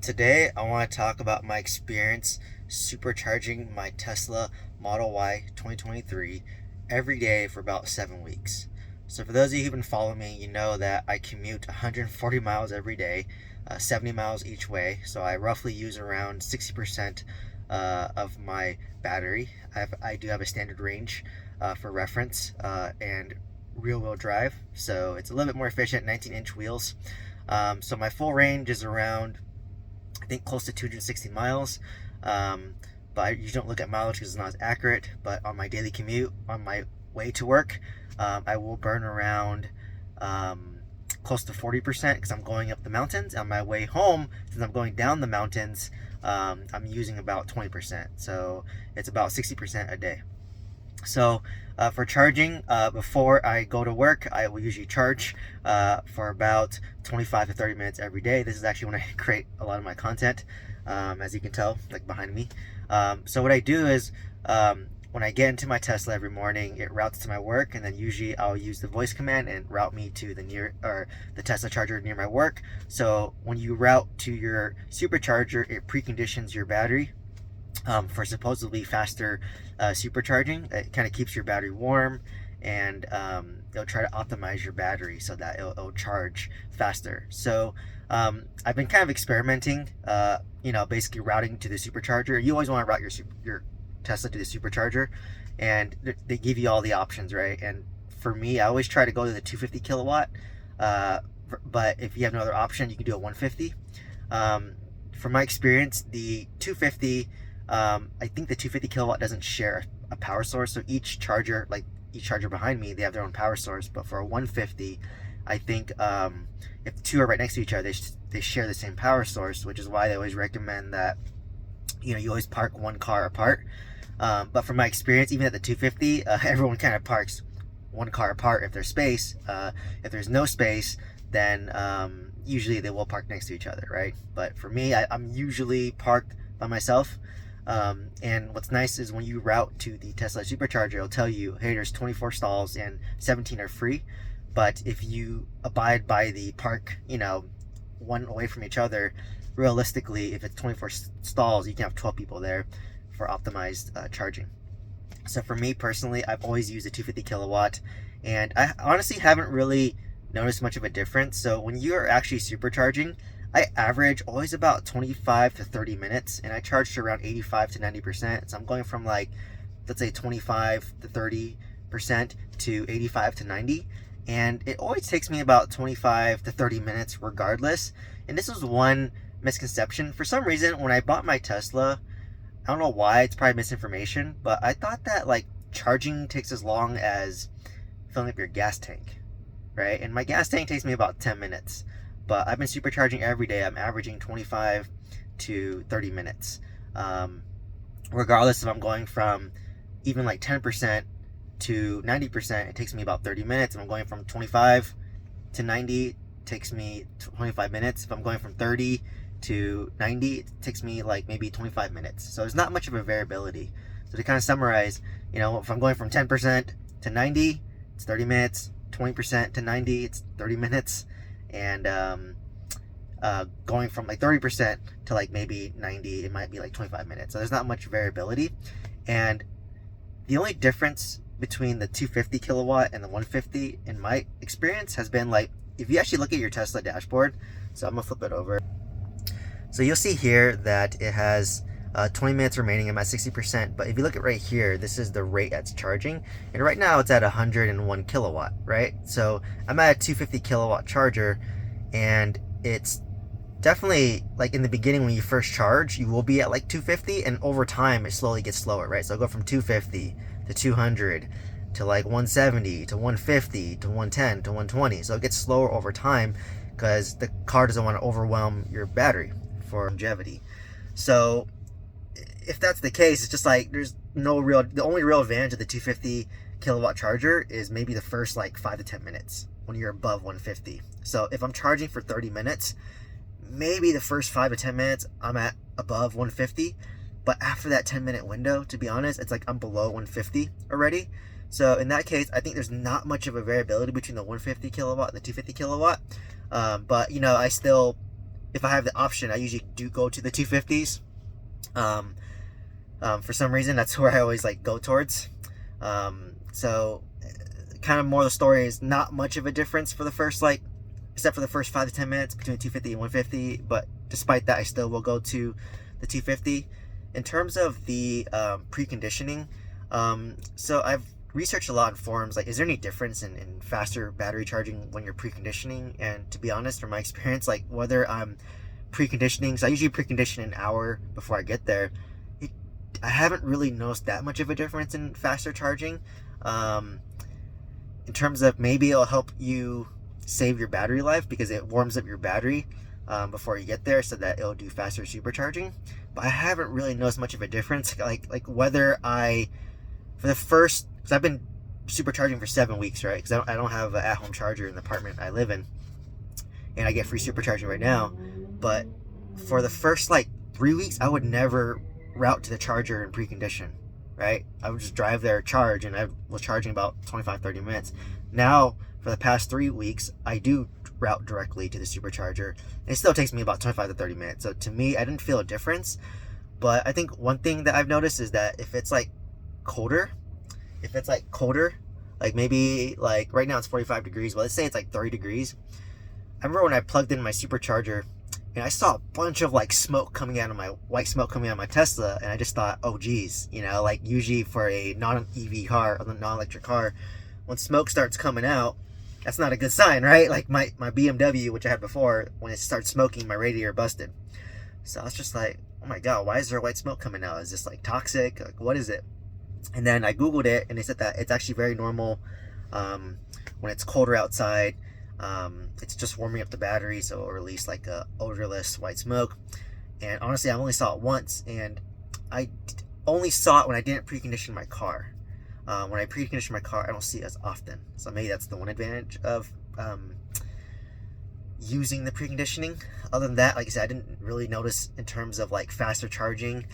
Today, I want to talk about my experience supercharging my Tesla Model Y 2023 every day for about 7 weeks. So, for those of you who've been following me, you know that I commute 140 miles every day, 70 miles each way. So, I roughly use around 60% of my battery. I do have a standard range for reference and rear wheel drive. So, it's a little bit more efficient, 19-inch wheels. So, my full range is around I think close to 260 miles. But I usually don't look at mileage because it's not as accurate. But on my daily commute, on my way to work, I will burn around close to 40% because I'm going up the mountains. On my way home, since I'm going down the mountains, I'm using about 20%. So it's about 60% a day. So for charging, before I go to work, I will usually charge for about 25 to 30 minutes every day. This is actually when I create a lot of my content, as you can tell, like behind me. So what I do is when I get into my Tesla every morning, it routes to my work, and then usually I'll use the voice command and route me to the Tesla charger near my work. So when you route to your supercharger, it preconditions your battery for supposedly faster supercharging. It kind of keeps your battery warm, and it'll try to optimize your battery so that it'll charge faster. So I've been kind of experimenting, basically routing to the supercharger. You always want to route your Tesla to the supercharger, and they give you all the options, right? And for me, I always try to go to the 250 kilowatt, but if you have no other option, you can do a 150. From my experience, the 250, I think the 250 kilowatt doesn't share a power source. So each charger, like each charger behind me, they have their own power source. But for a 150, I think if the two are right next to each other, they share the same power source, which is why they always recommend that you always park one car apart. But from my experience, even at the 250, everyone kind of parks one car apart if there's space. If there's no space, then usually they will park next to each other, right? But for me, I'm usually parked by myself. And what's nice is when you route to the Tesla supercharger, it'll tell you, hey, there's 24 stalls and 17 are free. But if you abide by the park, one away from each other, realistically, if it's 24 stalls, you can have 12 people there for optimized charging. So for me personally, I've always used a 250 kilowatt, and I honestly haven't really noticed much of a difference. So when you're actually supercharging, I average always about 25 to 30 minutes, and I charge to around 85 to 90%. So I'm going from let's say 25 to 30% to 85 to 90. And it always takes me about 25 to 30 minutes regardless. And this was one misconception. For some reason, when I bought my Tesla, I don't know why, it's probably misinformation, but I thought that charging takes as long as filling up your gas tank, right? And my gas tank takes me about 10 minutes. But I've been supercharging every day. I'm averaging 25 to 30 minutes. Regardless if I'm going from even 10% to 90%, it takes me about 30 minutes. If I'm going from 25 to 90, it takes me 25 minutes. If I'm going from 30 to 90, it takes me maybe 25 minutes. So there's not much of a variability. So to kind of summarize, if I'm going from 10% to 90, it's 30 minutes. 20% to 90, it's 30 minutes. And going from 30% to maybe 90, it might be 25 minutes. So there's not much variability. And the only difference between the 250 kilowatt and the 150 in my experience has been if you actually look at your Tesla dashboard. So I'm gonna flip it over. So you'll see here that it has 20 minutes remaining. I'm at 60%, but if you look at right here, this is the rate it's charging, and right now it's at 101 kilowatt, right? So I'm at a 250 kilowatt charger, and it's definitely in the beginning when you first charge, you will be at 250, and over time it slowly gets slower, right? So I'll go from 250 to 200 to 170 to 150 to 110 to 120. So it gets slower over time because the car doesn't want to overwhelm your battery for longevity. So if that's the case, it's just there's the only real advantage of the 250 kilowatt charger is maybe the first 5 to 10 minutes when you're above 150. So if I'm charging for 30 minutes, maybe the first 5 to 10 minutes I'm at above 150, but after that 10-minute window, to be honest, it's I'm below 150 already. So in that case, I think there's not much of a variability between the 150 kilowatt and the 250 kilowatt. But I still if I have the option, I usually do go to the 250s. For some reason, that's where I always like go towards. So kind of more of the story is not much of a difference for the first except for the first 5 to 10 minutes between 250 and 150. But despite that, I still will go to the 250. In terms of the preconditioning, so I've researched a lot in forums, like, is there any difference in faster battery charging when you're preconditioning? And to be honest, from my experience, like, whether I'm preconditioning, so I usually precondition an hour before I get there, I haven't really noticed that much of a difference in faster charging. In terms of maybe it'll help you save your battery life because it warms up your battery before you get there, so that it'll do faster supercharging. But I haven't really noticed much of a difference, like whether for the first, because I've been supercharging for 7 weeks, right? Because I don't have an at-home charger in the apartment I live in, and I get free supercharging right now. But for the first 3 weeks, I would never route to the charger and precondition, right? I would just drive there, charge, and I was charging about 25-30 minutes. Now, for the past 3 weeks, I do route directly to the supercharger. It still takes me about 25 to 30 minutes. So to me, I didn't feel a difference. But I think one thing that I've noticed is that if it's colder, like maybe right now it's 45 degrees, but let's say it's 30 degrees. I remember when I plugged in my supercharger and I saw a bunch of white smoke coming out of my Tesla, and I just thought, oh geez, usually for a non-EV car or non-electric car, when smoke starts coming out, that's not a good sign, right? Like my BMW, which I had before, when it starts smoking, my radiator busted. So I was just like, oh my god, why is there white smoke coming out? Is this toxic? What is it? And then I googled it, and they said that it's actually very normal when it's colder outside. It's just warming up the battery, so it'll release a odorless white smoke. And honestly, I only saw it once, and I only saw it when I didn't precondition my car. When I precondition my car, I don't see it as often. So maybe that's the one advantage of using the preconditioning. Other than that, like I said, I didn't really notice in terms of faster charging.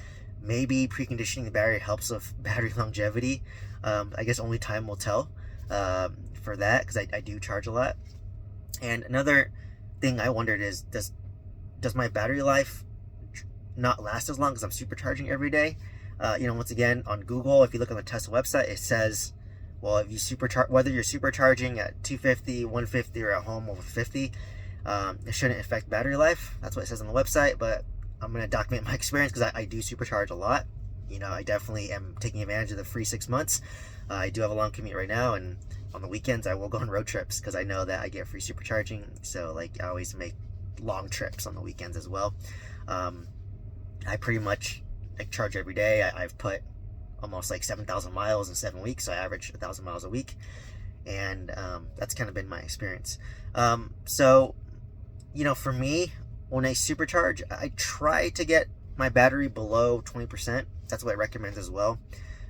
Maybe preconditioning the battery helps with battery longevity. I guess only time will tell for that, because I do charge a lot. And another thing I wondered is, does my battery life not last as long because I'm supercharging every day? Once again, on Google, if you look on the Tesla website, it says, well, if you whether you're supercharging at 250, 150, or at home over 50, it shouldn't affect battery life. That's what it says on the website, but I'm going to document my experience because I do supercharge a lot. I definitely am taking advantage of the free 6 months. I do have a long commute right now, and on the weekends I will go on road trips because I know that I get free supercharging. So I always make long trips on the weekends as well. I pretty much charge every day. I've put almost 7,000 miles in 7 weeks, so I average 1,000 miles a week, and that's kind of been my experience. So for me, when I supercharge, I try to get my battery below 20%. That's what it recommends as well.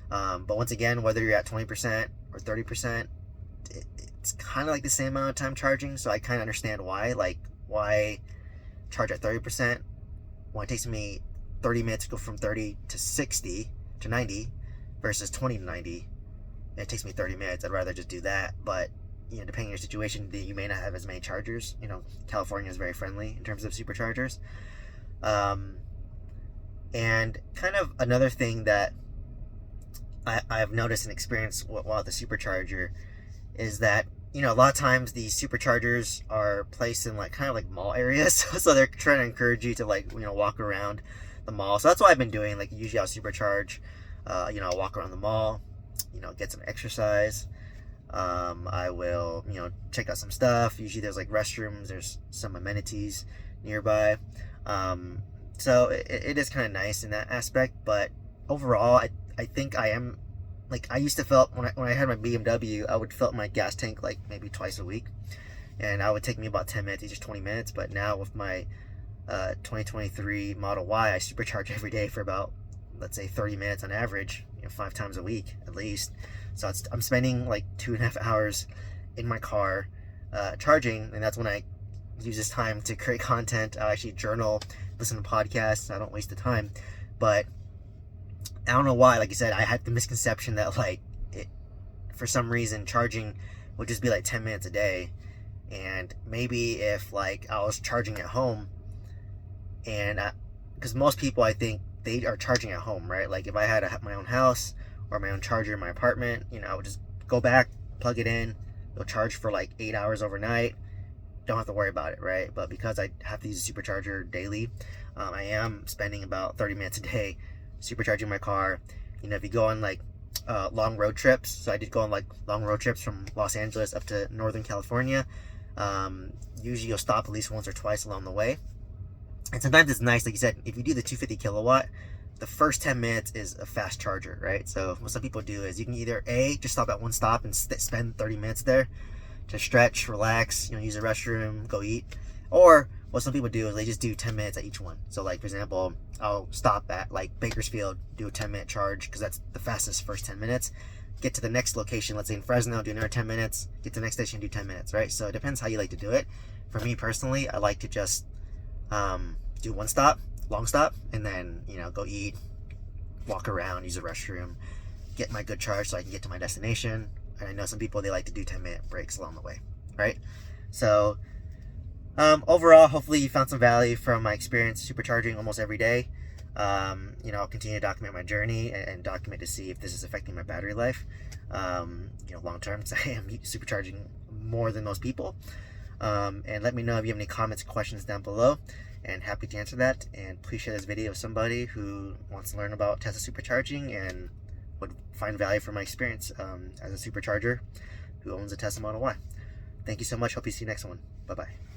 But once again, whether you're at 20% or 30%, it's kind of the same amount of time charging. So I kind of understand why charge at 30% when it takes me 30 minutes to go from 30 to 60 to 90 versus 20 to 90. And it takes me 30 minutes. I'd rather just do that. But depending on your situation, you may not have as many chargers. California is very friendly in terms of superchargers. And kind of another thing that I've noticed and experienced while at the supercharger is that a lot of times these superchargers are placed in kind of mall areas, so they're trying to encourage you to walk around the mall. So that's what I've been doing. Usually I'll supercharge, I'll walk around the mall, get some exercise. I will check out some stuff. Usually there's restrooms, there's some amenities nearby. So it is kind of nice in that aspect. But overall, I think I am I used to fill up when I had my BMW, I would fill up my gas tank maybe twice a week, and I would take me about 10 minutes, just 20 minutes. But now with my 2023 Model Y, I supercharge every day for about, let's say, 30 minutes on average, 5 times a week at least. So I'm spending 2.5 hours in my car charging, and that's when I use this time to create content. I actually journal, listen to podcasts. I don't waste the time. But I don't know why, like I said, I had the misconception that for some reason charging would just be 10 minutes a day. And maybe if I was charging at home, And because most people, I think, they are charging at home, right? Like if I had my own house or my own charger in my apartment, I would just go back, plug it in, it'll charge for like 8 hours overnight. Don't have to worry about it, right? But because I have to use a supercharger daily, I am spending about 30 minutes a day supercharging my car. If you go on like long road trips, so I did go on like long road trips from Los Angeles up to Northern California. Usually you'll stop at least once or twice along the way. And sometimes it's nice, like you said, if you do the 250 kilowatt, the first 10 minutes is a fast charger, right? So what some people do is you can either just stop at one stop and spend 30 minutes there to stretch, relax, use the restroom, go eat. Or what some people do is they just do 10 minutes at each one. So like, for example, I'll stop at like Bakersfield, do a 10-minute charge because that's the fastest first 10 minutes. Get to the next location, let's say in Fresno, do another 10 minutes. Get to the next station, do 10 minutes, right? So it depends how you like to do it. For me personally, I like to just do one stop, long stop, and then, go eat, walk around, use the restroom, get my good charge so I can get to my destination. And I know some people, they like to do 10-minute breaks along the way, right? So overall, hopefully you found some value from my experience supercharging almost every day. I'll continue to document my journey and document to see if this is affecting my battery life, long term, because I am supercharging more than most people. And let me know if you have any comments or questions down below, and happy to answer that. And please share this video with somebody who wants to learn about Tesla supercharging and would find value from my experience as a supercharger who owns a Tesla Model Y. Thank you so much. Hope you see you next one. Bye-bye.